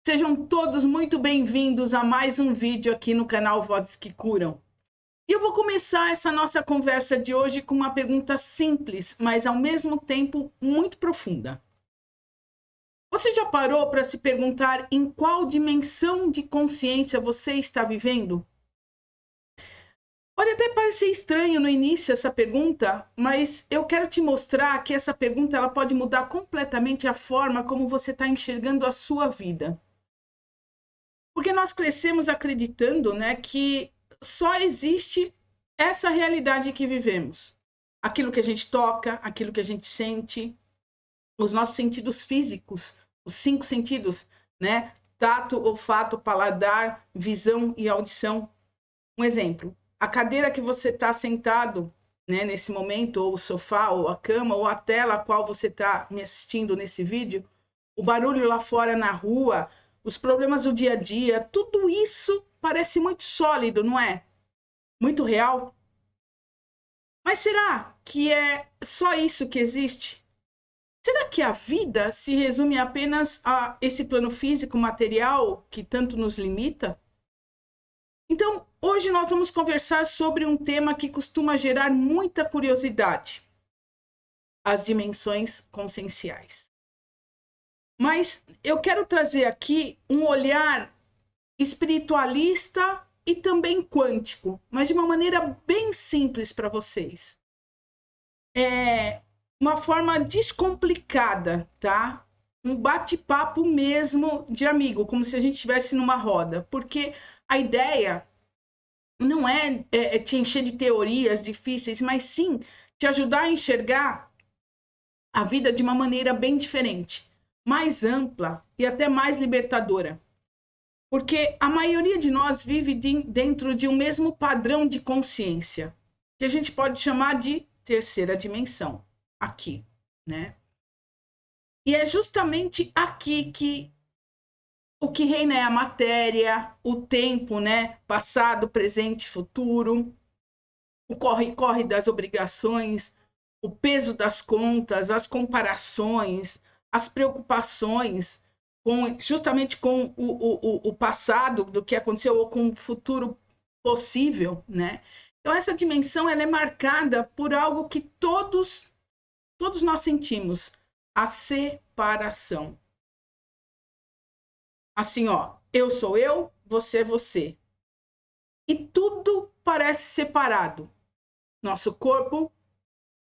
Sejam todos muito bem-vindos a mais um vídeo aqui no canal Vozes que Curam. E eu vou começar essa nossa conversa de hoje com uma pergunta simples, mas ao mesmo tempo muito profunda. Você já parou para se perguntar em qual dimensão de consciência você está vivendo? Pode até parecer estranho no início essa pergunta, mas eu quero te mostrar que essa pergunta ela pode mudar completamente a forma como você está enxergando a sua vida. Porque nós crescemos acreditando, né, que só existe essa realidade que vivemos. Aquilo que a gente toca, aquilo que a gente sente, os nossos sentidos físicos, os 5 sentidos, né? Tato, olfato, paladar, visão e audição. Um exemplo, a cadeira que você está sentado, né, nesse momento, ou o sofá, ou a cama, ou a tela a qual você está me assistindo nesse vídeo, o barulho lá fora na rua, os problemas do dia a dia, tudo isso parece muito sólido, não é? Muito real. Mas será que é só isso que existe? Será que a vida se resume apenas a esse plano físico, material, que tanto nos limita? Então, hoje nós vamos conversar sobre um tema que costuma gerar muita curiosidade: as dimensões conscienciais. Mas eu quero trazer aqui um olhar espiritualista e também quântico, mas de uma maneira bem simples para vocês. É uma forma descomplicada, tá? Um bate-papo mesmo de amigo, como se a gente estivesse numa roda, porque a ideia não é te encher de teorias difíceis, mas sim te ajudar a enxergar a vida de uma maneira bem diferente, mais ampla e até mais libertadora. Porque a maioria de nós vive dentro de um mesmo padrão de consciência, que a gente pode chamar de terceira dimensão, aqui, né? E é justamente aqui que o que reina é a matéria, o tempo, né? Passado, presente, futuro, o corre-corre das obrigações, o peso das contas, as comparações, as preocupações, justamente com o passado do que aconteceu ou com o futuro possível, né? Então essa dimensão ela é marcada por algo que todos nós sentimos: a separação. Assim, ó, eu sou eu, você é você. E tudo parece separado. Nosso corpo,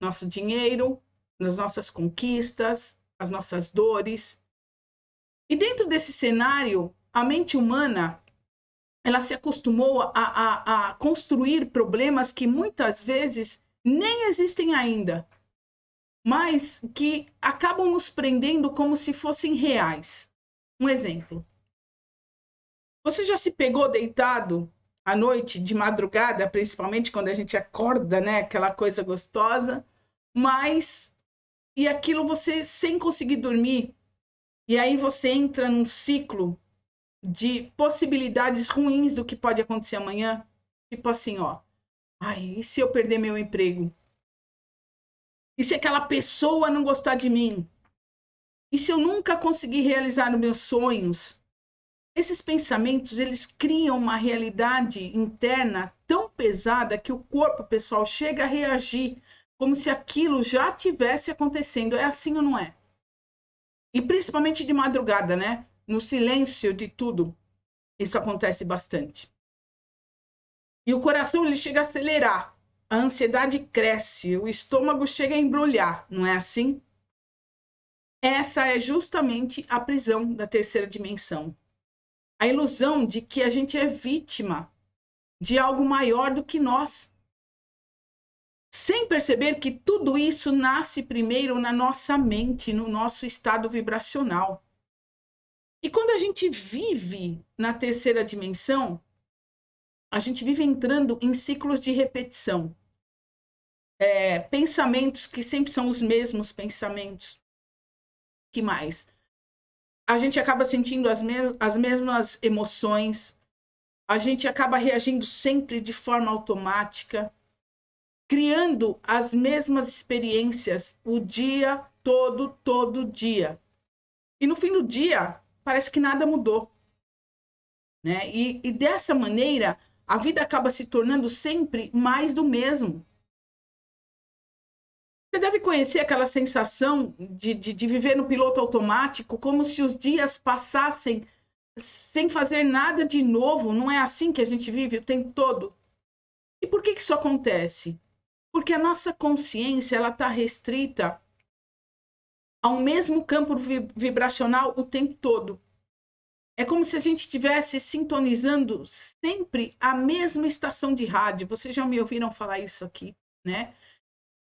nosso dinheiro, as nossas conquistas, as nossas dores. E dentro desse cenário, a mente humana ela se acostumou a construir problemas que muitas vezes nem existem ainda, mas que acabam nos prendendo como se fossem reais. Um exemplo. Você já se pegou deitado à noite, de madrugada, principalmente quando a gente acorda, né? Aquela coisa gostosa, mas e aquilo você sem conseguir dormir, e aí você entra num ciclo de possibilidades ruins do que pode acontecer amanhã. Tipo assim, ó. Ai, e se eu perder meu emprego? E se aquela pessoa não gostar de mim? E se eu nunca conseguir realizar os meus sonhos? Esses pensamentos, eles criam uma realidade interna tão pesada que o corpo, pessoal, chega a reagir como se aquilo já tivesse acontecendo. É assim ou não é? E principalmente de madrugada, né? No silêncio de tudo, isso acontece bastante. E o coração ele chega a acelerar, a ansiedade cresce, o estômago chega a embrulhar, não é assim? Essa é justamente a prisão da terceira dimensão. A ilusão de que a gente é vítima de algo maior do que nós. Sem perceber que tudo isso nasce primeiro na nossa mente, no nosso estado vibracional. E quando a gente vive na terceira dimensão, a gente vive entrando em ciclos de repetição. Pensamentos que sempre são os mesmos pensamentos. Que mais? A gente acaba sentindo as mesmas emoções, a gente acaba reagindo sempre de forma automática, criando as mesmas experiências o dia todo dia. E no fim do dia, parece que nada mudou, né? E dessa maneira, a vida acaba se tornando sempre mais do mesmo. Você deve conhecer aquela sensação de viver no piloto automático, como se os dias passassem sem fazer nada de novo. Não é assim que a gente vive o tempo todo? E por que isso acontece? Porque a nossa consciência ela está restrita ao mesmo campo vibracional o tempo todo. É como se a gente estivesse sintonizando sempre a mesma estação de rádio. Vocês já me ouviram falar isso aqui, né?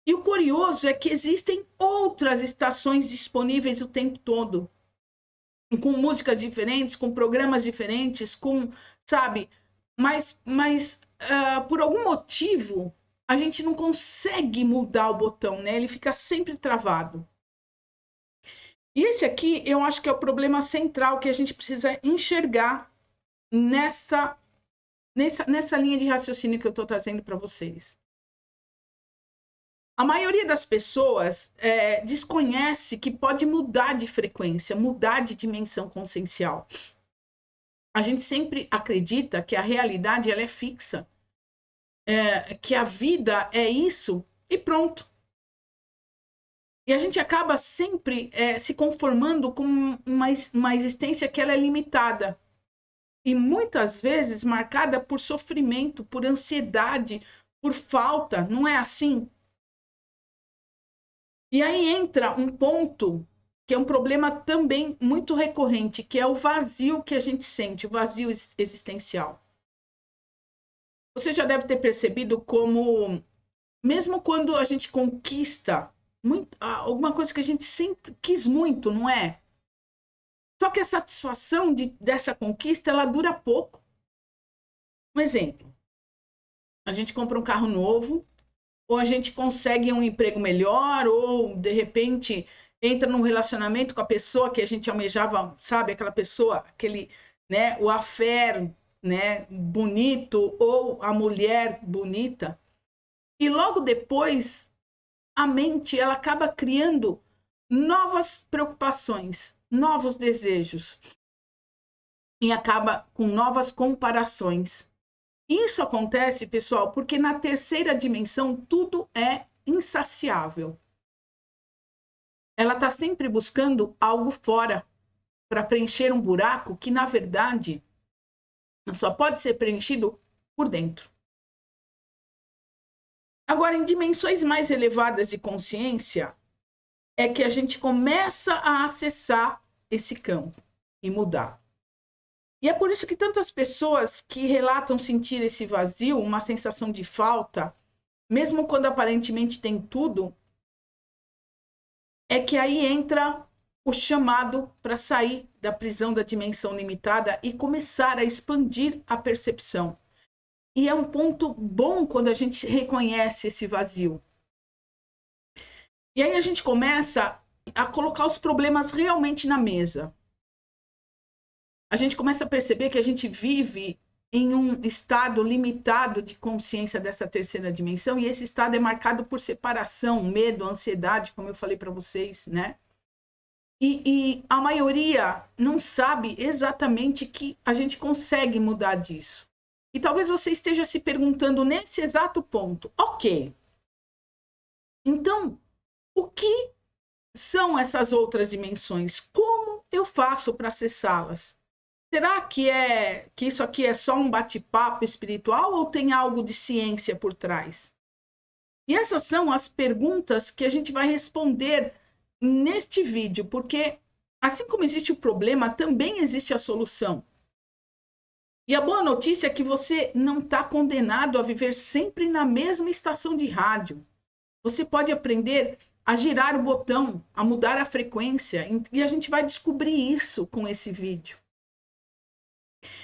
E o curioso é que existem outras estações disponíveis o tempo todo, com músicas diferentes, com programas diferentes, com, sabe? Mas por algum motivo, a gente não consegue mudar o botão, né? Ele fica sempre travado. E esse aqui, eu acho que é o problema central que a gente precisa enxergar nessa linha de raciocínio que eu estou trazendo para vocês. A maioria das pessoas desconhece que pode mudar de frequência, mudar de dimensão consciencial. A gente sempre acredita que a realidade ela é fixa, que a vida é isso e pronto. E a gente acaba sempre se conformando com uma existência que ela é limitada. E muitas vezes marcada por sofrimento, por ansiedade, por falta, não é assim? E aí entra um ponto que é um problema também muito recorrente, que é o vazio que a gente sente, o vazio existencial. Você já deve ter percebido como, mesmo quando a gente conquista alguma coisa que a gente sempre quis muito, não é? Só que a satisfação dessa conquista, ela dura pouco. Um exemplo, a gente compra um carro novo, ou a gente consegue um emprego melhor, ou de repente entra num relacionamento com a pessoa que a gente almejava, sabe? Aquela pessoa, aquele, né? O affair, né? Bonito, ou a mulher bonita. E logo depois, a mente, ela acaba criando novas preocupações, novos desejos. E acaba com novas comparações. Isso acontece, pessoal, porque na terceira dimensão tudo é insaciável. Ela está sempre buscando algo fora para preencher um buraco que, na verdade, só pode ser preenchido por dentro. Agora, em dimensões mais elevadas de consciência, é que a gente começa a acessar esse campo e mudar. E é por isso que tantas pessoas que relatam sentir esse vazio, uma sensação de falta, mesmo quando aparentemente tem tudo, é que aí entra o chamado para sair da prisão da dimensão limitada e começar a expandir a percepção. E é um ponto bom quando a gente reconhece esse vazio. E aí a gente começa a colocar os problemas realmente na mesa. A gente começa a perceber que a gente vive em um estado limitado de consciência dessa terceira dimensão, e esse estado é marcado por separação, medo, ansiedade, como eu falei para vocês, né? E a maioria não sabe exatamente que a gente consegue mudar disso. E talvez você esteja se perguntando nesse exato ponto, ok, então, o que são essas outras dimensões? Como eu faço para acessá-las? Será que isso aqui é só um bate-papo espiritual ou tem algo de ciência por trás? E essas são as perguntas que a gente vai responder neste vídeo, porque assim como existe o problema, também existe a solução. E a boa notícia é que você não está condenado a viver sempre na mesma estação de rádio. Você pode aprender a girar o botão, a mudar a frequência, e a gente vai descobrir isso com esse vídeo.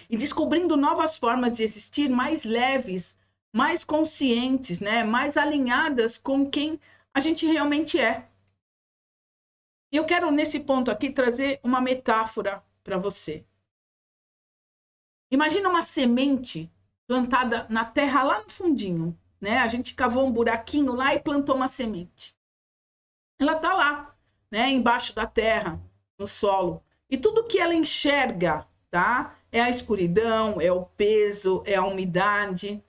E descobrindo novas formas de existir mais leves, mais conscientes, né? Mais alinhadas com quem a gente realmente é. E eu quero, nesse ponto aqui, trazer uma metáfora para você. Imagina uma semente plantada na terra lá no fundinho, né? A gente cavou um buraquinho lá e plantou uma semente. Ela está lá, né? Embaixo da terra, no solo. E tudo que ela enxerga, tá? É a escuridão, é o peso, é a umidade.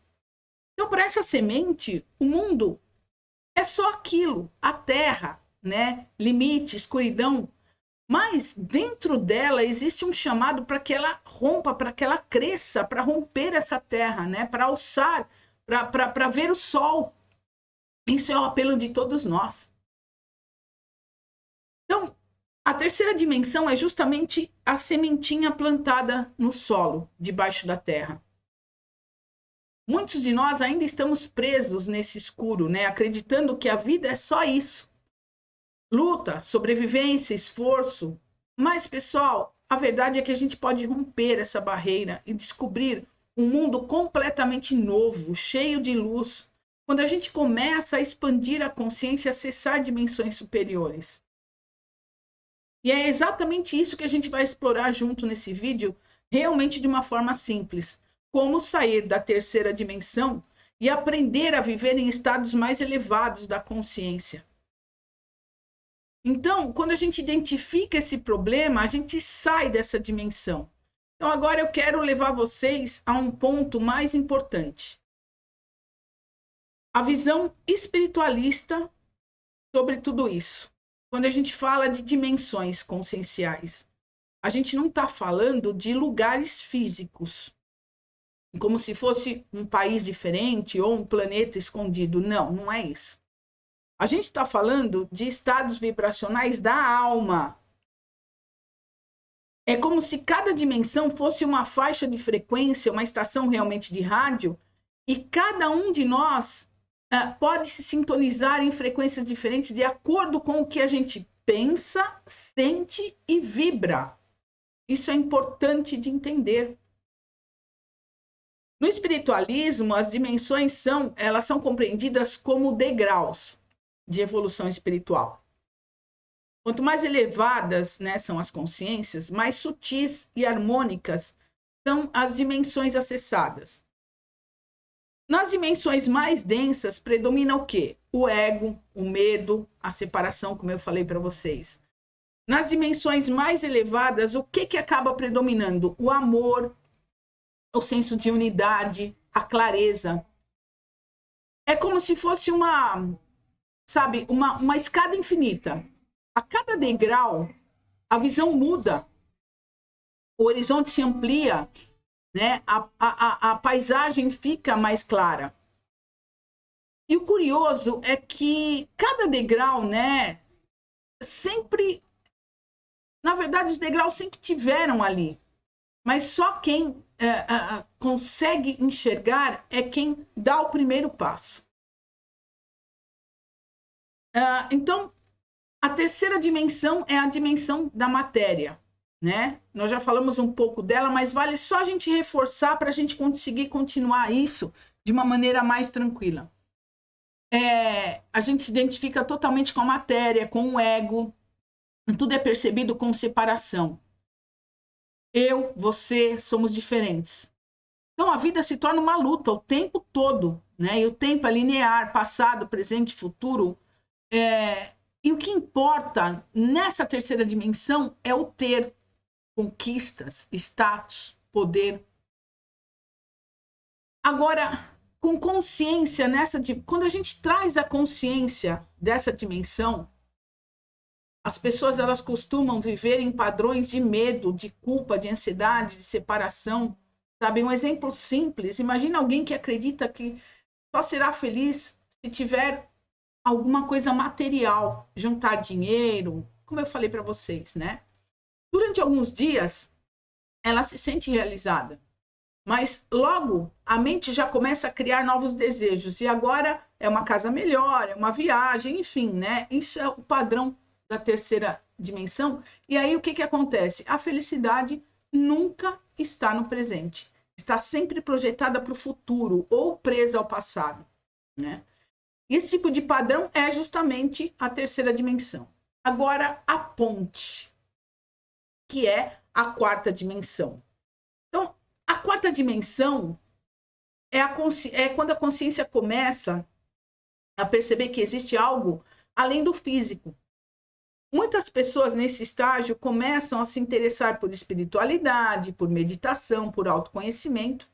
Então, para essa semente, o mundo é só aquilo, a terra, né? Limite, escuridão. Mas dentro dela existe um chamado para que ela rompa, para que ela cresça, para romper essa terra, né? Para alçar, para ver o sol. Isso é o apelo de todos nós. Então, a terceira dimensão é justamente a sementinha plantada no solo, debaixo da terra. Muitos de nós ainda estamos presos nesse escuro, né? Acreditando que a vida é só isso. Luta, sobrevivência, esforço. Mas, pessoal, a verdade é que a gente pode romper essa barreira e descobrir um mundo completamente novo, cheio de luz, quando a gente começa a expandir a consciência e acessar dimensões superiores. E é exatamente isso que a gente vai explorar junto nesse vídeo, realmente de uma forma simples. Como sair da terceira dimensão e aprender a viver em estados mais elevados da consciência. Então, quando a gente identifica esse problema, a gente sai dessa dimensão. Então, agora eu quero levar vocês a um ponto mais importante. A visão espiritualista sobre tudo isso. Quando a gente fala de dimensões conscienciais, a gente não está falando de lugares físicos, como se fosse um país diferente ou um planeta escondido. Não, não é isso. A gente está falando de estados vibracionais da alma. É como se cada dimensão fosse uma faixa de frequência, uma estação realmente de rádio, e cada um de nós pode se sintonizar em frequências diferentes de acordo com o que a gente pensa, sente e vibra. Isso é importante de entender. No espiritualismo, as dimensões elas são compreendidas como degraus de evolução espiritual. Quanto mais elevadas, né, são as consciências, mais sutis e harmônicas são as dimensões acessadas. Nas dimensões mais densas, predomina o quê? O ego, o medo, a separação, como eu falei para vocês. Nas dimensões mais elevadas, o que acaba predominando? O amor, o senso de unidade, a clareza. É como se fosse uma escada infinita. A cada degrau, a visão muda, o horizonte se amplia, né? A paisagem fica mais clara. E o curioso é que cada degrau, né, sempre, na verdade, os degraus sempre tiveram ali, mas só quem consegue enxergar é quem dá o primeiro passo. Então, a terceira dimensão é a dimensão da matéria, né? Nós já falamos um pouco dela, mas vale só a gente reforçar para a gente conseguir continuar isso de uma maneira mais tranquila. A gente se identifica totalmente com a matéria, com o ego, tudo é percebido com separação. Eu, você, somos diferentes. Então a vida se torna uma luta o tempo todo, né? E o tempo é linear, passado, presente, futuro. E o que importa nessa terceira dimensão é o ter conquistas, status, poder. Agora, com consciência quando a gente traz a consciência dessa dimensão, as pessoas elas costumam viver em padrões de medo, de culpa, de ansiedade, de separação. Sabe, um exemplo simples, imagina alguém que acredita que só será feliz se tiver alguma coisa material, juntar dinheiro, como eu falei para vocês, né? Durante alguns dias, ela se sente realizada, mas logo a mente já começa a criar novos desejos, e agora é uma casa melhor, é uma viagem, enfim, né? Isso é o padrão da terceira dimensão. E aí o que acontece? A felicidade nunca está no presente, está sempre projetada para o futuro ou presa ao passado, né? Esse tipo de padrão é justamente a terceira dimensão. Agora, a ponte, que é a quarta dimensão. Então, a quarta dimensão é quando a consciência começa a perceber que existe algo além do físico. Muitas pessoas nesse estágio começam a se interessar por espiritualidade, por meditação, por autoconhecimento,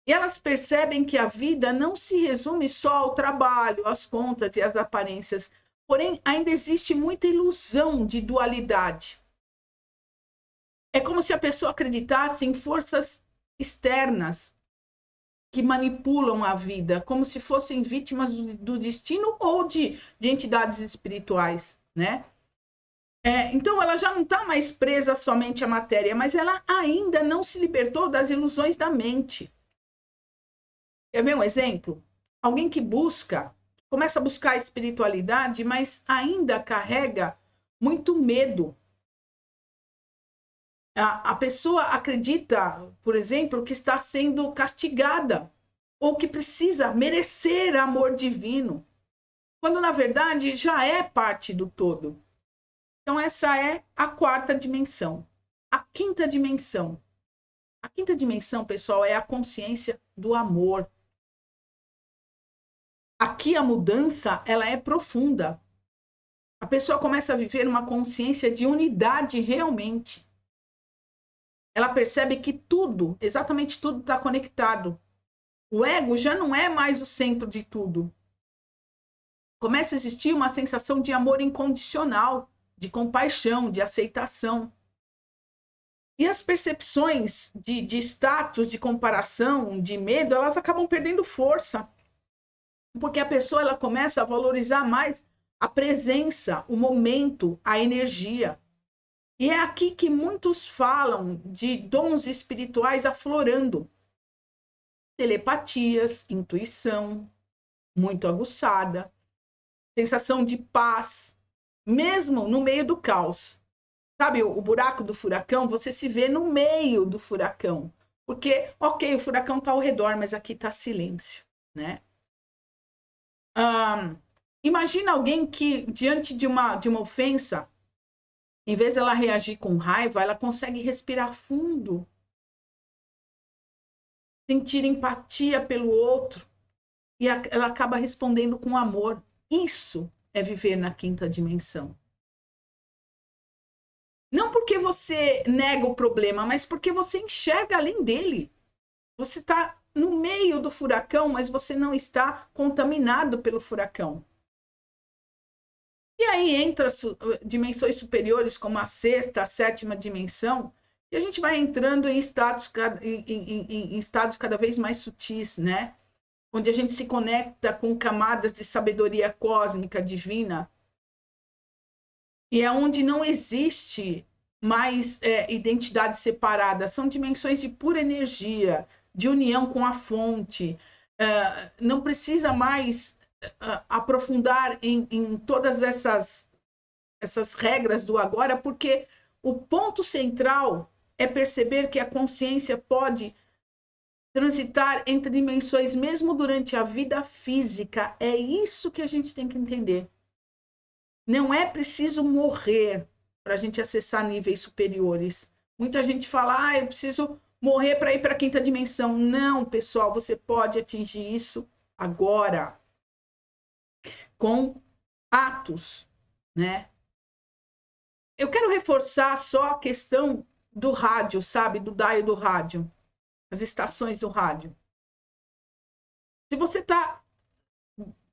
e elas percebem que a vida não se resume só ao trabalho, às contas e às aparências, porém ainda existe muita ilusão de dualidade. É como se a pessoa acreditasse em forças externas que manipulam a vida, como se fossem vítimas do destino ou de entidades espirituais, né? Então, ela já não está mais presa somente à matéria, mas ela ainda não se libertou das ilusões da mente. Quer ver um exemplo? Alguém que começa a buscar a espiritualidade, mas ainda carrega muito medo. A pessoa acredita, por exemplo, que está sendo castigada ou que precisa merecer amor divino, quando na verdade já é parte do todo. Então, essa é a quarta dimensão. A quinta dimensão. A quinta dimensão, pessoal, é a consciência do amor. Aqui a mudança, ela é profunda. A pessoa começa a viver uma consciência de unidade realmente. Ela percebe que tudo, exatamente tudo, está conectado. O ego já não é mais o centro de tudo. Começa a existir uma sensação de amor incondicional, de compaixão, de aceitação. E as percepções de status, de comparação, de medo, elas acabam perdendo força. Porque a pessoa ela começa a valorizar mais a presença, o momento, a energia. E é aqui que muitos falam de dons espirituais aflorando. Telepatias, intuição, muito aguçada, sensação de paz, mesmo no meio do caos. Sabe, o buraco do furacão, você se vê no meio do furacão. Porque, ok, o furacão está ao redor, mas aqui está silêncio, né? Imagina alguém que, diante de uma ofensa, em vez de ela reagir com raiva, ela consegue respirar fundo, sentir empatia pelo outro, e ela acaba respondendo com amor. Isso é viver na quinta dimensão. Não porque você nega o problema, mas porque você enxerga além dele. Você está no meio do furacão, mas você não está contaminado pelo furacão. E aí entra dimensões superiores, como a sexta, a sétima dimensão, e a gente vai entrando em estados cada vez mais sutis, né? Onde a gente se conecta com camadas de sabedoria cósmica, divina, e é onde não existe mais identidade separada, são dimensões de pura energia, de união com a fonte. Não precisa mais aprofundar em todas essas regras do agora, porque o ponto central é perceber que a consciência pode transitar entre dimensões mesmo durante a vida física. É isso que a gente tem que entender. Não é preciso morrer para a gente acessar níveis superiores. Muita gente fala, eu preciso morrer para ir para a quinta dimensão. Não, pessoal, você pode atingir isso agora, com atos, né? Eu quero reforçar só a questão do rádio, sabe? Do dial do rádio, as estações do rádio. Se você está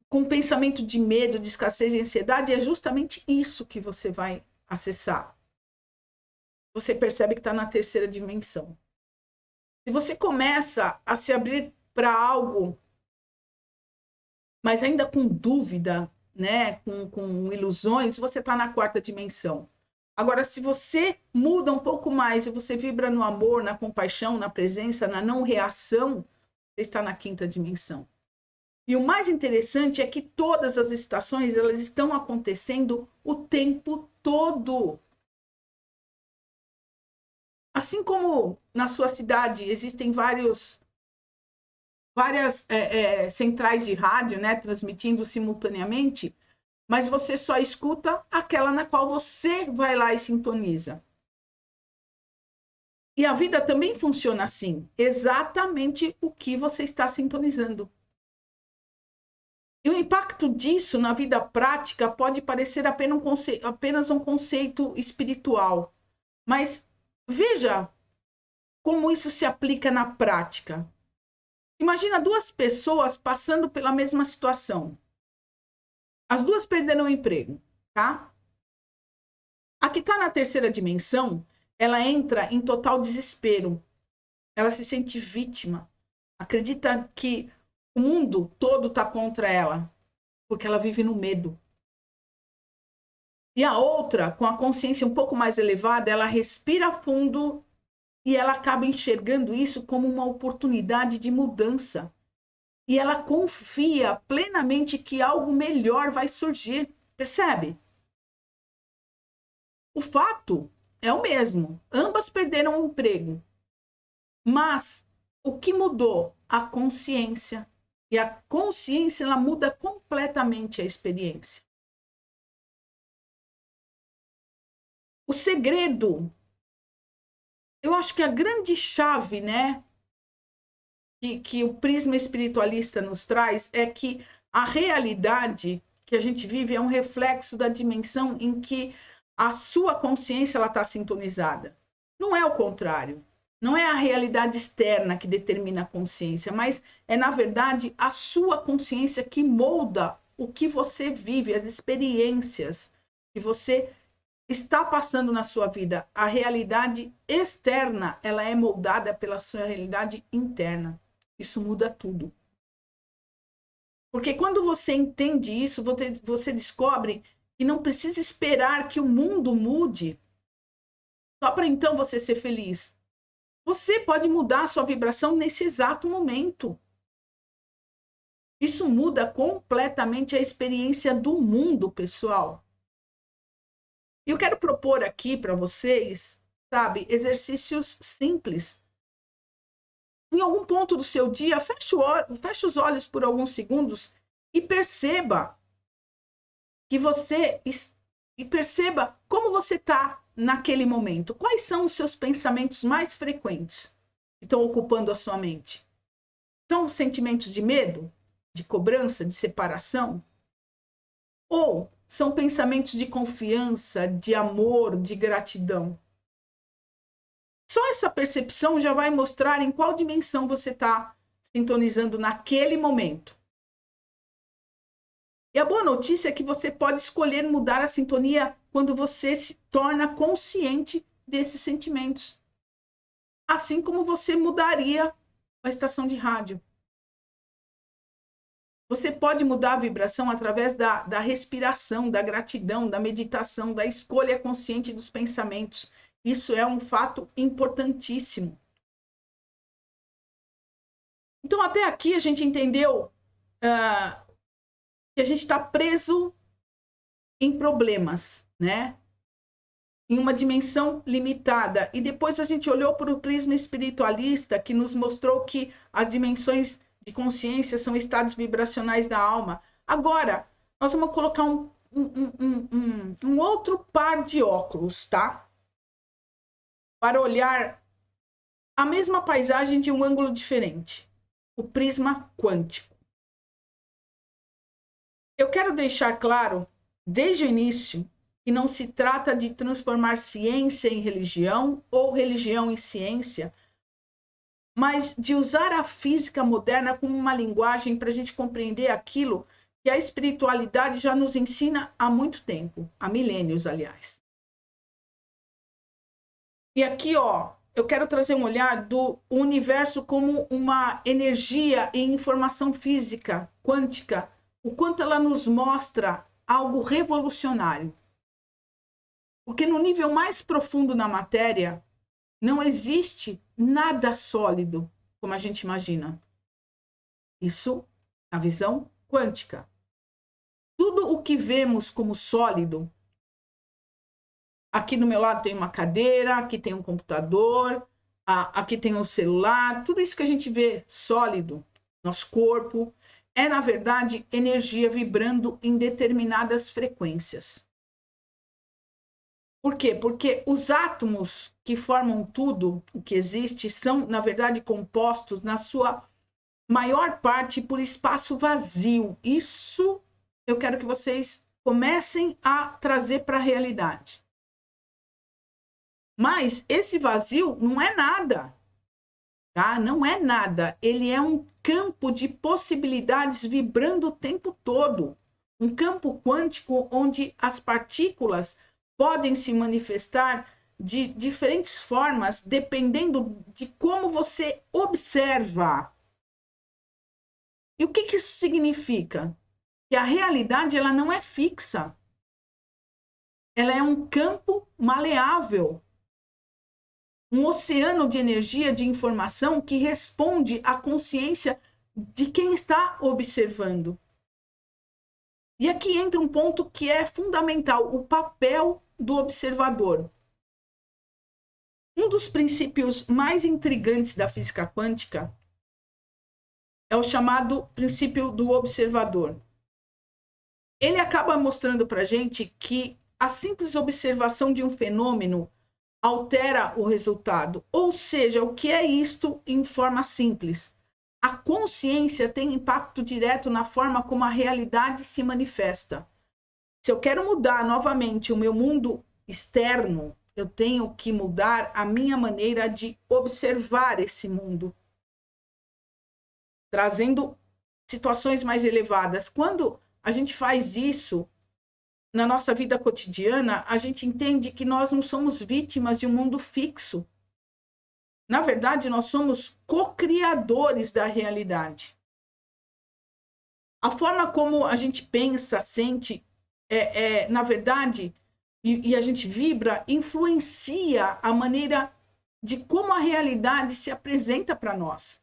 com pensamento de medo, de escassez e ansiedade, é justamente isso que você vai acessar. Você percebe que está na terceira dimensão. Se você começa a se abrir para algo, mas ainda com dúvida, né, com ilusões, você está na quarta dimensão. Agora, se você muda um pouco mais e você vibra no amor, na compaixão, na presença, na não reação, você está na quinta dimensão. E o mais interessante é que todas as estações elas estão acontecendo o tempo todo. Assim como na sua cidade existem várias centrais de rádio, né, transmitindo simultaneamente, mas você só escuta aquela na qual você vai lá e sintoniza. E a vida também funciona assim, exatamente o que você está sintonizando. E o impacto disso na vida prática pode parecer apenas um conceito espiritual. Mas veja como isso se aplica na prática. Imagina duas pessoas passando pela mesma situação. As duas perderam o emprego, tá? A que está na terceira dimensão, ela entra em total desespero. Ela se sente vítima. Acredita que o mundo todo está contra ela, porque ela vive no medo. E a outra, com a consciência um pouco mais elevada, ela respira fundo e ela acaba enxergando isso como uma oportunidade de mudança. E ela confia plenamente que algo melhor vai surgir. Percebe? O fato é o mesmo. Ambas perderam o emprego. Mas o que mudou? A consciência. E a consciência, ela muda completamente a experiência. O segredo, eu acho que a grande chave, né, que o prisma espiritualista nos traz é que a realidade que a gente vive é um reflexo da dimensão em que a sua consciência está sintonizada. Não é o contrário. Não é a realidade externa que determina a consciência, mas é, na verdade, a sua consciência que molda o que você vive, as experiências que você está passando na sua vida. A realidade externa, ela é moldada pela sua realidade interna. Isso muda tudo. Porque quando você entende isso, você descobre que não precisa esperar que o mundo mude só para então você ser feliz. Você pode mudar a sua vibração nesse exato momento. Isso muda completamente a experiência do mundo, pessoal. E eu quero propor aqui para vocês, sabe, exercícios simples. Em algum ponto do seu dia, feche os olhos por alguns segundos e perceba que perceba como você está naquele momento. Quais são os seus pensamentos mais frequentes que estão ocupando a sua mente? São sentimentos de medo, de cobrança, de separação? Ou são pensamentos de confiança, de amor, de gratidão? Só essa percepção já vai mostrar em qual dimensão você está sintonizando naquele momento. E a boa notícia é que você pode escolher mudar a sintonia quando você se torna consciente desses sentimentos. Assim como você mudaria a estação de rádio. Você pode mudar a vibração através da respiração, da gratidão, da meditação, da escolha consciente dos pensamentos. Isso é um fato importantíssimo. Então, até aqui a gente entendeu que a gente está preso em problemas, né? Em uma dimensão limitada. E depois a gente olhou para o prisma espiritualista, que nos mostrou que as dimensões de consciência são estados vibracionais da alma. Agora, nós vamos colocar um outro par de óculos, tá? Para olhar a mesma paisagem de um ângulo diferente. O prisma quântico. Eu quero deixar claro, desde o início, que não se trata de transformar ciência em religião ou religião em ciência, mas de usar a física moderna como uma linguagem para a gente compreender aquilo que a espiritualidade já nos ensina há muito tempo, há milênios, aliás. E aqui, ó, eu quero trazer um olhar do universo como uma energia em informação física, quântica, o quanto ela nos mostra algo revolucionário. Porque no nível mais profundo na matéria, não existe nada sólido, como a gente imagina. Isso na visão quântica. Tudo o que vemos como sólido, aqui do meu lado tem uma cadeira, aqui tem um computador, aqui tem um celular, tudo isso que a gente vê sólido, nosso corpo, é na verdade energia vibrando em determinadas frequências. Por quê? Porque os átomos que formam tudo o que existe são, na verdade, compostos na sua maior parte por espaço vazio. Isso eu quero que vocês comecem a trazer para a realidade. Mas esse vazio não é nada, tá? Não é nada. Ele é um campo de possibilidades vibrando o tempo todo. Um campo quântico onde as partículas podem se manifestar de diferentes formas, dependendo de como você observa. E o que isso significa? Que a realidade ela não é fixa. Ela é um campo maleável. Um oceano de energia, de informação que responde à consciência de quem está observando. E aqui entra um ponto que é fundamental, o papel do observador. Um dos princípios mais intrigantes da física quântica é o chamado princípio do observador. Ele acaba mostrando para a gente que a simples observação de um fenômeno altera o resultado. Ou seja, o que é isto em forma simples? A consciência tem impacto direto na forma como a realidade se manifesta. Se eu quero mudar novamente o meu mundo externo, eu tenho que mudar a minha maneira de observar esse mundo, trazendo situações mais elevadas. Quando a gente faz isso na nossa vida cotidiana, a gente entende que nós não somos vítimas de um mundo fixo. Na verdade, nós somos co-criadores da realidade. A forma como a gente pensa, sente, na verdade, e a gente vibra, influencia a maneira de como a realidade se apresenta para nós.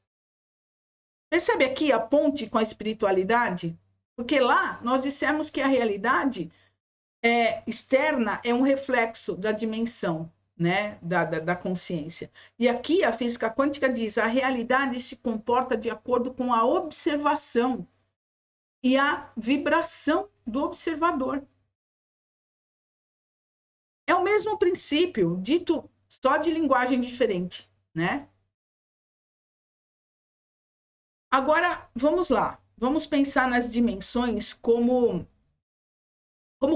Percebe aqui a ponte com a espiritualidade? Porque lá nós dissemos que a realidade externa é um reflexo da dimensão, né, da consciência. E aqui a física quântica diz: a realidade se comporta de acordo com a observação e a vibração do observador. É o mesmo princípio, dito só de linguagem diferente, né? Agora, vamos lá. Vamos pensar nas dimensões como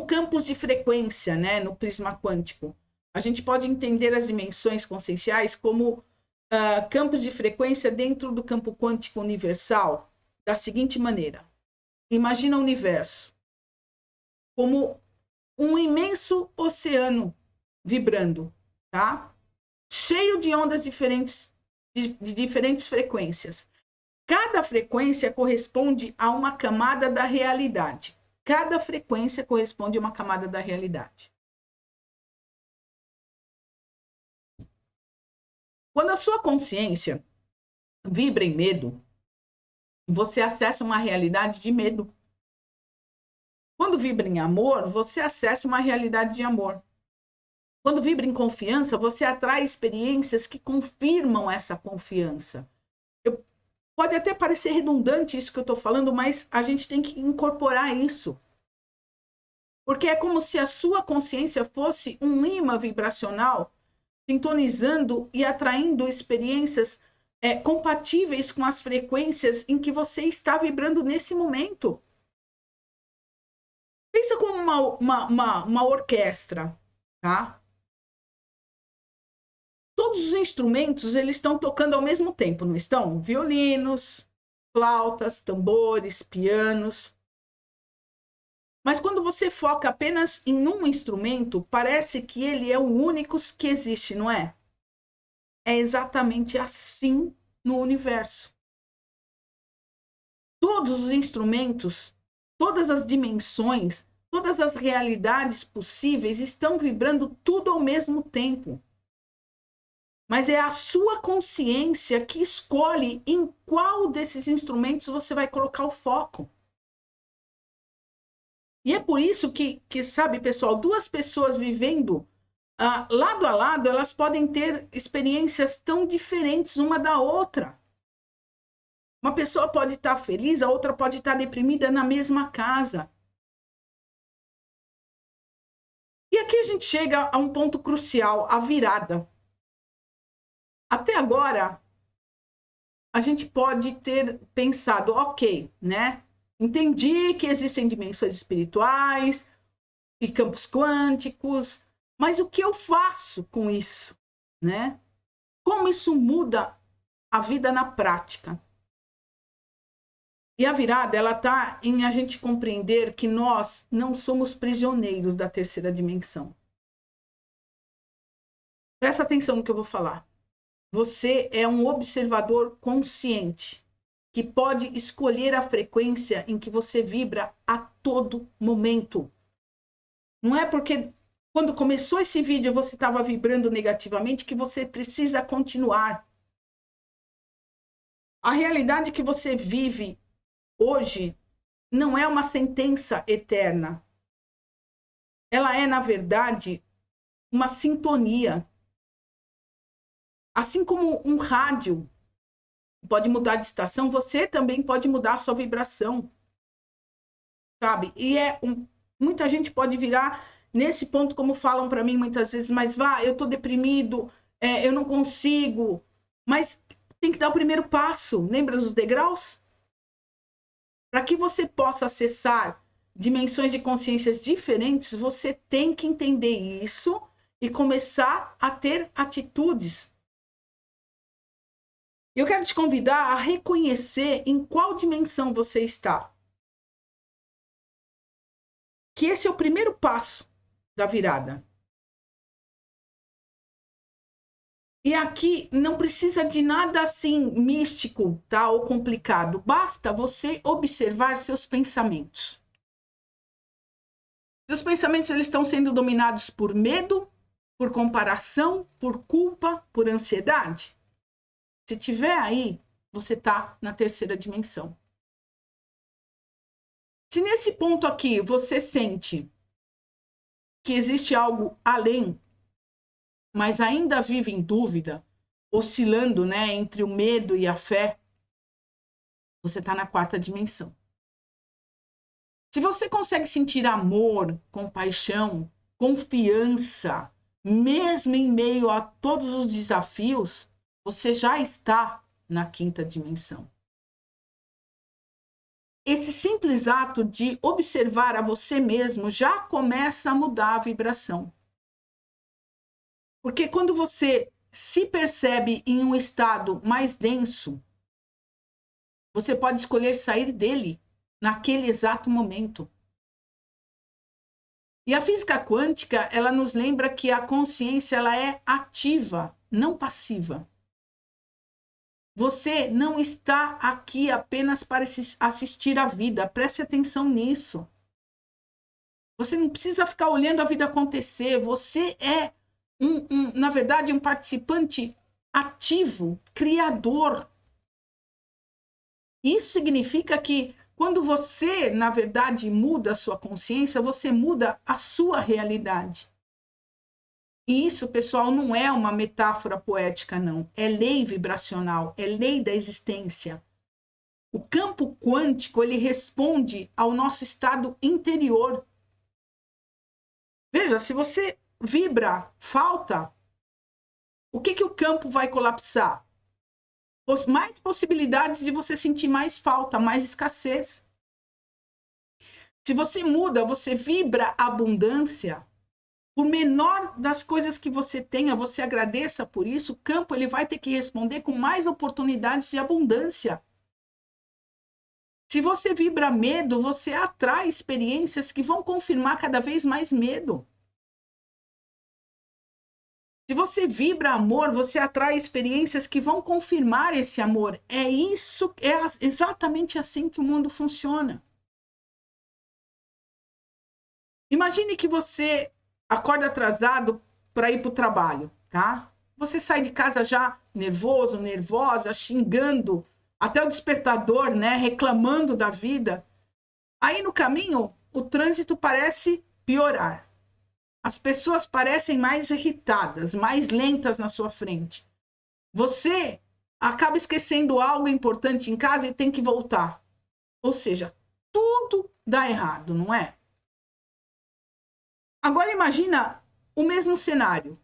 campos de frequência, né, no prisma quântico. A gente pode entender as dimensões conscienciais como campos de frequência dentro do campo quântico universal da seguinte maneira. Imagina o universo como um imenso oceano vibrando, tá? Cheio de ondas diferentes, de diferentes frequências. Cada frequência corresponde a uma camada da realidade. Cada frequência corresponde a uma camada da realidade. Quando a sua consciência vibra em medo, você acessa uma realidade de medo. Quando vibra em amor, você acessa uma realidade de amor. Quando vibra em confiança, você atrai experiências que confirmam essa confiança. Pode até parecer redundante isso que eu estou falando, mas a gente tem que incorporar isso. Porque é como se a sua consciência fosse um imã vibracional, sintonizando e atraindo experiências compatíveis com as frequências em que você está vibrando nesse momento. Pensa como uma orquestra, tá? Todos os instrumentos, eles estão tocando ao mesmo tempo, não estão? Violinos, flautas, tambores, pianos. Mas quando você foca apenas em um instrumento, parece que ele é o único que existe, não é? É exatamente assim no universo. Todos os instrumentos, todas as dimensões, todas as realidades possíveis estão vibrando tudo ao mesmo tempo. Mas é a sua consciência que escolhe em qual desses instrumentos você vai colocar o foco. E é por isso que sabe, pessoal, duas pessoas vivendo lado a lado, elas podem ter experiências tão diferentes uma da outra. Uma pessoa pode estar feliz, a outra pode estar deprimida na mesma casa. E aqui a gente chega a um ponto crucial, a virada. Até agora, a gente pode ter pensado, ok, né? Entendi que existem dimensões espirituais e campos quânticos, mas o que eu faço com isso, né? Como isso muda a vida na prática? E a virada, ela está em a gente compreender que nós não somos prisioneiros da terceira dimensão. Presta atenção no que eu vou falar. Você é um observador consciente que pode escolher a frequência em que você vibra a todo momento. Não é porque quando começou esse vídeo você estava vibrando negativamente que você precisa continuar. A realidade que você vive hoje não é uma sentença eterna. Ela é, na verdade, uma sintonia. Assim como um rádio pode mudar de estação, você também pode mudar a sua vibração, sabe? E muita gente pode virar nesse ponto, como falam para mim muitas vezes, mas eu tô deprimido, eu não consigo. Mas tem que dar o primeiro passo. Lembra dos degraus? Para que você possa acessar dimensões de consciências diferentes, você tem que entender isso e começar a ter atitudes. Eu quero te convidar a reconhecer em qual dimensão você está. Que esse é o primeiro passo da virada. E aqui não precisa de nada assim místico, tá? Ou complicado. Basta você observar seus pensamentos. Seus pensamentos eles estão sendo dominados por medo, por comparação, por culpa, por ansiedade. Se tiver aí, você está na terceira dimensão. Se nesse ponto aqui você sente que existe algo além, mas ainda vive em dúvida, oscilando, né, entre o medo e a fé, você está na quarta dimensão. Se você consegue sentir amor, compaixão, confiança, mesmo em meio a todos os desafios, você já está na quinta dimensão. Esse simples ato de observar a você mesmo já começa a mudar a vibração. Porque quando você se percebe em um estado mais denso, você pode escolher sair dele naquele exato momento. E a física quântica, ela nos lembra que a consciência ela é ativa, não passiva. Você não está aqui apenas para assistir à vida, preste atenção nisso. Você não precisa ficar olhando a vida acontecer, você é, na verdade, um participante ativo, criador. Isso significa que quando você, na verdade, muda a sua consciência, você muda a sua realidade. E isso, pessoal, não é uma metáfora poética, não. É lei vibracional, é lei da existência. O campo quântico, ele responde ao nosso estado interior. Veja, se você vibra falta, o que o campo vai colapsar? Mais possibilidades de você sentir mais falta, mais escassez. Se você muda, você vibra abundância, por menor das coisas que você tenha, você agradeça por isso, o campo ele vai ter que responder com mais oportunidades de abundância. Se você vibra medo, você atrai experiências que vão confirmar cada vez mais medo. Se você vibra amor, você atrai experiências que vão confirmar esse amor. É isso, é exatamente assim que o mundo funciona. Imagine que você acorda atrasado para ir para o trabalho, tá? Você sai de casa já nervoso, nervosa, xingando, até o despertador, né? Reclamando da vida. Aí no caminho, o trânsito parece piorar. As pessoas parecem mais irritadas, mais lentas na sua frente. Você acaba esquecendo algo importante em casa e tem que voltar. Ou seja, tudo dá errado, não é? Agora imagina o mesmo cenário,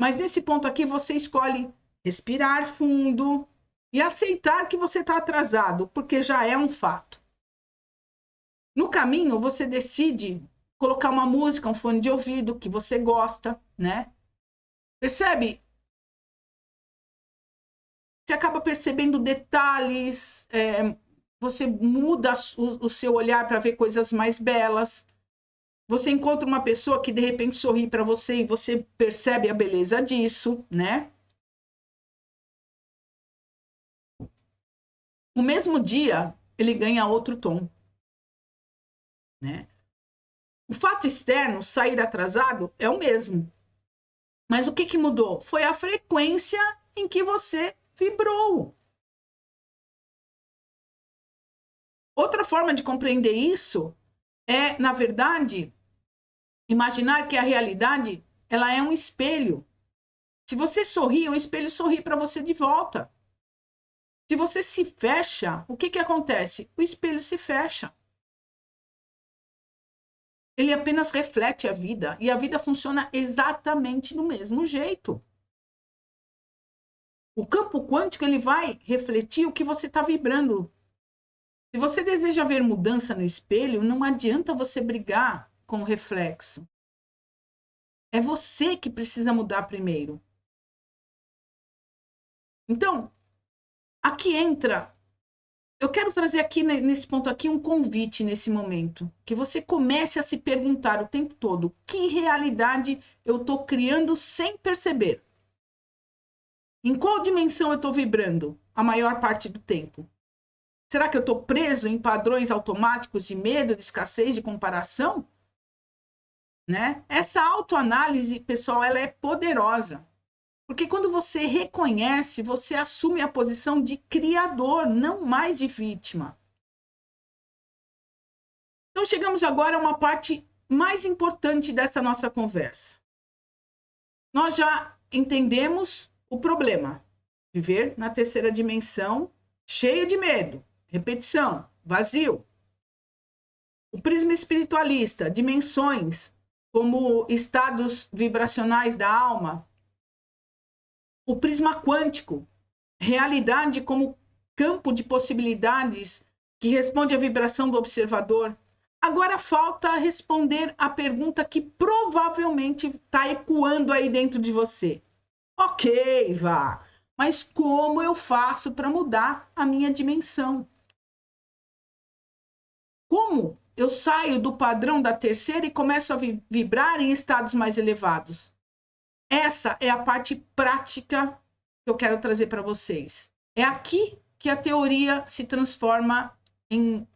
mas nesse ponto aqui você escolhe respirar fundo, e aceitar que você está atrasado, porque já é um fato. No caminho, você decide colocar uma música, um fone de ouvido que você gosta, né? Percebe? Você acaba percebendo detalhes, você muda o seu olhar para ver coisas mais belas. Você encontra uma pessoa que de repente sorri para você e você percebe a beleza disso, né? O mesmo dia, ele ganha outro tom, né? O fato externo, sair atrasado, é o mesmo. Mas o que que mudou? Foi a frequência em que você vibrou. Outra forma de compreender isso é, na verdade, imaginar que a realidade ela é um espelho. Se você sorri, o espelho sorri para você de volta. Se você se fecha, o que que acontece? O espelho se fecha. Ele apenas reflete a vida e a vida funciona exatamente do mesmo jeito. O campo quântico ele vai refletir o que você está vibrando. Se você deseja ver mudança no espelho, não adianta você brigar com o reflexo. É você que precisa mudar primeiro. Então, aqui entra. Eu quero trazer aqui nesse ponto aqui um convite nesse momento, que você comece a se perguntar o tempo todo: que realidade eu estou criando sem perceber? Em qual dimensão eu estou vibrando a maior parte do tempo? Será que eu estou preso em padrões automáticos de medo, de escassez, de comparação? Né? Essa autoanálise, pessoal, ela é poderosa. Porque quando você reconhece, você assume a posição de criador, não mais de vítima. Então, chegamos agora a uma parte mais importante dessa nossa conversa. Nós já entendemos o problema. Viver na terceira dimensão, cheia de medo, repetição, vazio. O prisma espiritualista, dimensões como estados vibracionais da alma. O prisma quântico, realidade como campo de possibilidades que responde à vibração do observador. Agora falta responder a pergunta que provavelmente está ecoando aí dentro de você. Ok, Vá, mas como eu faço para mudar a minha dimensão? Como eu saio do padrão da terceira e começo a vibrar em estados mais elevados? Essa é a parte prática que eu quero trazer para vocês. É aqui que a teoria se transforma em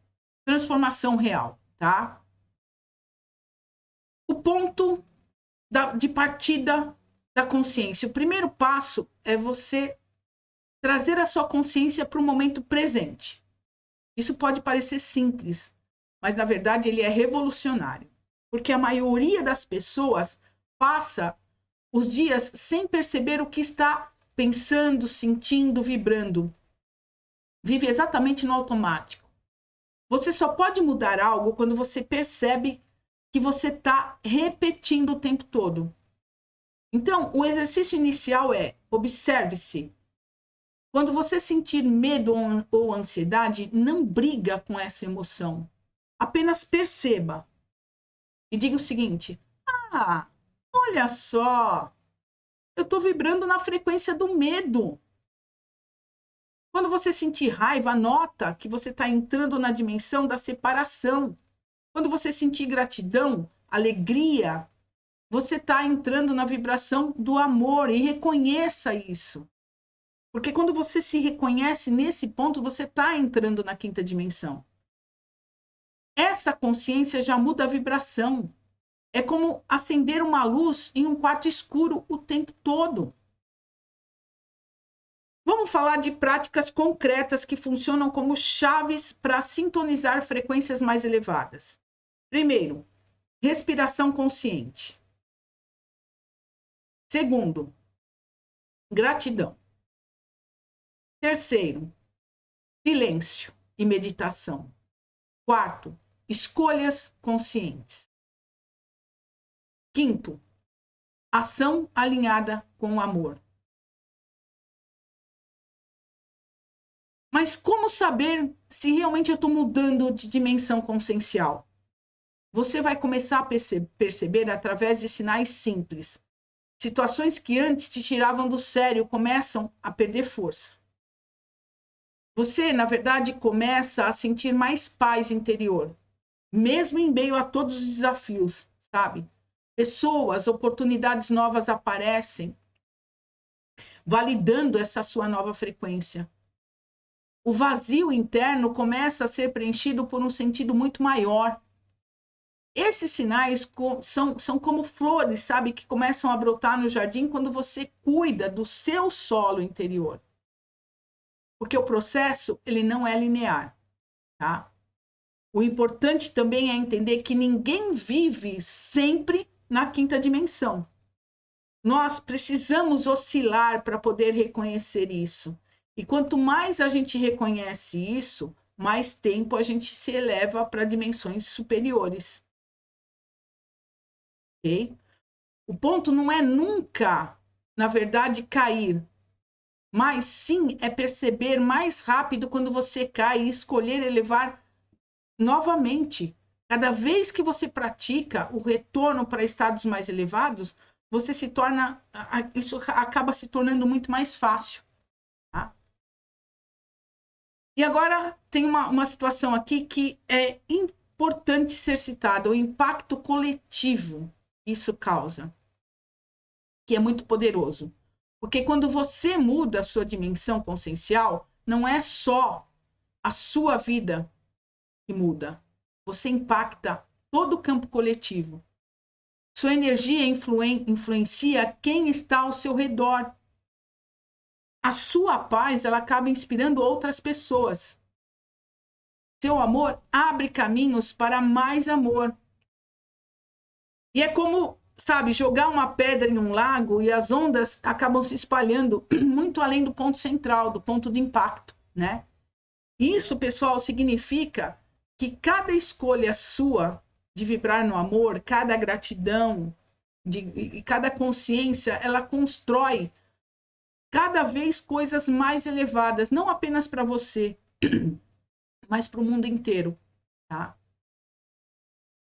transformação real, tá? O ponto de partida da consciência. O primeiro passo é você trazer a sua consciência para o momento presente. Isso pode parecer simples, mas na verdade ele é revolucionário, porque a maioria das pessoas passa os dias sem perceber o que está pensando, sentindo, vibrando. Vive exatamente no automático. Você só pode mudar algo quando você percebe que você está repetindo o tempo todo. Então, o exercício inicial é observe-se. Quando você sentir medo ou ansiedade, não briga com essa emoção. Apenas perceba e diga o seguinte: ah, olha só, eu estou vibrando na frequência do medo. Quando você sentir raiva, nota que você está entrando na dimensão da separação. Quando você sentir gratidão, alegria, você está entrando na vibração do amor e reconheça isso. Porque quando você se reconhece nesse ponto, você está entrando na quinta dimensão. Essa consciência já muda a vibração. É como acender uma luz em um quarto escuro o tempo todo. Vamos falar de práticas concretas que funcionam como chaves para sintonizar frequências mais elevadas. Primeiro, respiração consciente. Segundo, gratidão. Terceiro, silêncio e meditação. Quarto, escolhas conscientes. Quinto, ação alinhada com o amor. Mas como saber se realmente eu estou mudando de dimensão consciencial? Você vai começar a perceber através de sinais simples. Situações que antes te tiravam do sério começam a perder força. Você, na verdade, começa a sentir mais paz interior, mesmo em meio a todos os desafios, sabe? Pessoas, oportunidades novas aparecem, validando essa sua nova frequência. O vazio interno começa a ser preenchido por um sentido muito maior. Esses sinais são como flores, sabe, que começam a brotar no jardim quando você cuida do seu solo interior. Porque o processo, ele não é linear, tá? O importante também é entender que ninguém vive sempre na quinta dimensão. Nós precisamos oscilar para poder reconhecer isso. E quanto mais a gente reconhece isso, mais tempo a gente se eleva para dimensões superiores. Ok? O ponto não é nunca, na verdade, cair, mas sim é perceber mais rápido quando você cai e escolher elevar novamente. Cada vez que você pratica o retorno para estados mais elevados, você se torna, isso acaba se tornando muito mais fácil. Tá? E agora tem uma situação aqui que é importante ser citada, o impacto coletivo que isso causa, que é muito poderoso. Porque quando você muda a sua dimensão consciencial, não é só a sua vida que muda, você impacta todo o campo coletivo. Sua energia influencia quem está ao seu redor. A sua paz, ela acaba inspirando outras pessoas. Seu amor abre caminhos para mais amor. E é como, sabe, jogar uma pedra em um lago e as ondas acabam se espalhando muito além do ponto central, do ponto de impacto, né? Isso, pessoal, significa que cada escolha sua de vibrar no amor, cada gratidão, e cada consciência, ela constrói cada vez coisas mais elevadas, não apenas para você, mas para o mundo inteiro, tá?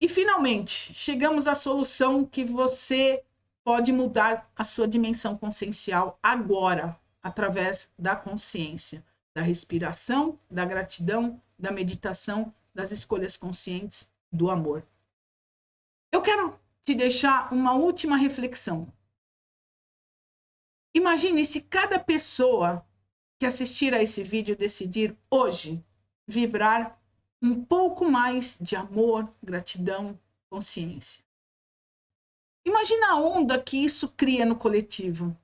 E finalmente, chegamos à solução que você pode mudar a sua dimensão consciencial agora, através da consciência, da respiração, da gratidão, da meditação, das escolhas conscientes, do amor. Eu quero te deixar uma última reflexão. Imagine se cada pessoa que assistir a esse vídeo decidir hoje vibrar um pouco mais de amor, gratidão, consciência. Imagina a onda que isso cria no coletivo.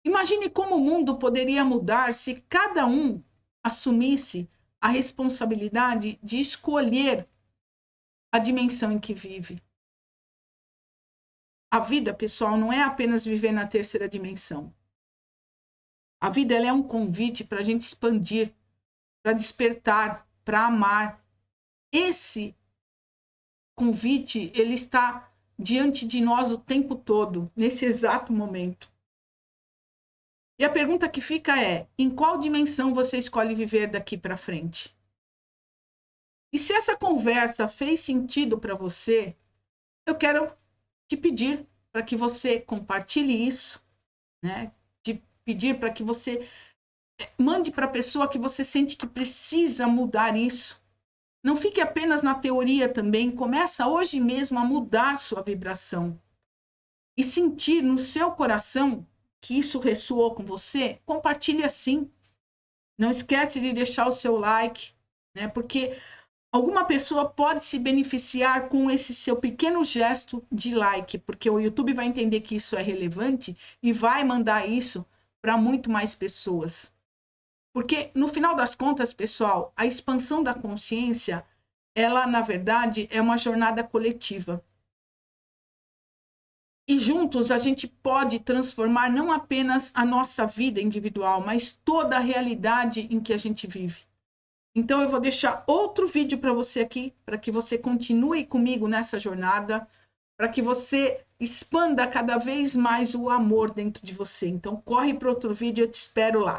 Imagine como o mundo poderia mudar se cada um assumisse a responsabilidade de escolher a dimensão em que vive. A vida, pessoal, não é apenas viver na terceira dimensão. A vida, ela é um convite para a gente expandir, para despertar, para amar. Esse convite, ele está diante de nós o tempo todo, nesse exato momento. E a pergunta que fica é: em qual dimensão você escolhe viver daqui para frente? E se essa conversa fez sentido para você, eu quero te pedir para que você compartilhe isso, né? Te pedir para que você mande para a pessoa que você sente que precisa mudar isso. Não fique apenas na teoria também, começa hoje mesmo a mudar sua vibração. E sentir no seu coração que isso ressoou com você, compartilhe assim. Não esquece de deixar o seu like, né? Porque alguma pessoa pode se beneficiar com esse seu pequeno gesto de like, porque o YouTube vai entender que isso é relevante e vai mandar isso para muito mais pessoas. Porque, no final das contas, pessoal, a expansão da consciência, ela, na verdade, é uma jornada coletiva. E juntos a gente pode transformar não apenas a nossa vida individual, mas toda a realidade em que a gente vive. Então eu vou deixar outro vídeo para você aqui, para que você continue comigo nessa jornada, para que você expanda cada vez mais o amor dentro de você. Então corre para outro vídeo, eu te espero lá.